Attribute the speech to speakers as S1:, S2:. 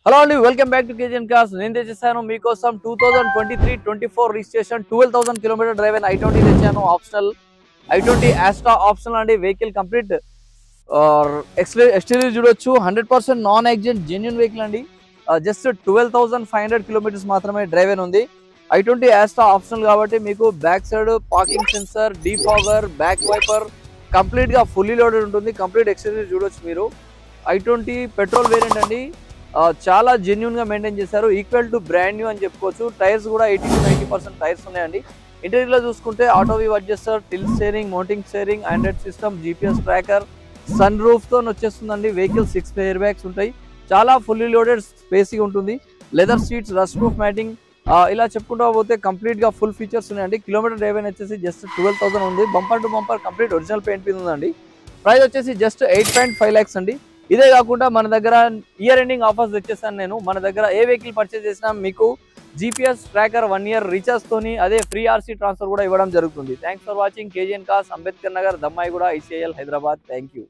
S1: Hello అండి, welcome back to KGN cars. నేను తెచ్చేసాను మీకోసం 2023-24 రిజిస్ట్రేషన్ 12,000 కిలోమీటర్ డ్రైవ్ అయిన i20 తెచ్చాను. ఆప్షనల్ i20 ఆస్ట్రా ఆప్షనల్ అండి. వెహికల్ కంప్లీట్ ఎక్స్టీరియర్ చూడొచ్చు. 100% నాన్ యాక్సిడెంట్ జెన్యున్ వెహికల్ అండి. జస్ట్ 12,500 కిలోమీటర్స్ మాత్రమే డ్రైవ్ అయిన ఉంది. i20 ఆస్ట్రా ఆప్షనల్ కాబట్టి మీకు back side parking sensor, defogger, back wiper complete గా ఫుల్లీ లోడెడ్ ఉంటుంది. కంప్లీట్ ఎక్స్టీరియర్ చూడొచ్చు మీరు. i20 పెట్రోల్ వేరియంట్ అండి. చాలా జెన్యున్ గా మెయింటైన్ చేశారు. ఈక్వల్ టు బ్రాండ్ న్యూ అని చెప్పుకోవచ్చు. టైర్స్ కూడా 80-90% టైర్స్ ఉన్నాయండి. ఇంటీరియర్ లో చూసుకుంటే auto view adjuster, tilt steering, mounting steering, Android system, GPS tracker, sunroof తో వచ్చేస్తుందండి. వెహికల్ 6 ఎయిర్ బ్యాగ్స్ ఉంటాయి. చాలా ఫుల్లీ లోడెడ్ స్పేసీ ఉంటుంది. Leather seats, rust proof matting, ఇలా చెప్పుకుంటూ పోతే కంప్లీట్ గా ఫుల్ ఫీచర్స్ ఉన్నాయండి. కిలోమీటర్ డ్రైవ్ వచ్చేసి జస్ట్ 12,000 ఉంది. Bumper to bumper complete original paint మీద ఉందండి. ప్రైస్ వచ్చేసి జస్ట్ 8.5 lakhs అండి. ఇదే కాకుండా మన దగ్గర ఇయర్ ఎండింగ్ ఆఫర్స్ తెచ్చేసాను నేను. మన దగ్గర ఏ వెహికల్ పర్చేస్ చేసినా మీకు జీపీఎస్ ట్రాకర్ 1 year రీఛార్జ్ తోని అదే ఫ్రీ ఆర్సీ ట్రాన్స్ఫర్ కూడా ఇవ్వడం జరుగుతుంది. Thanks for watching. KGN cars, Ambedkar Nagar, Dammaiguda, ICIL, Hyderabad. Thank you.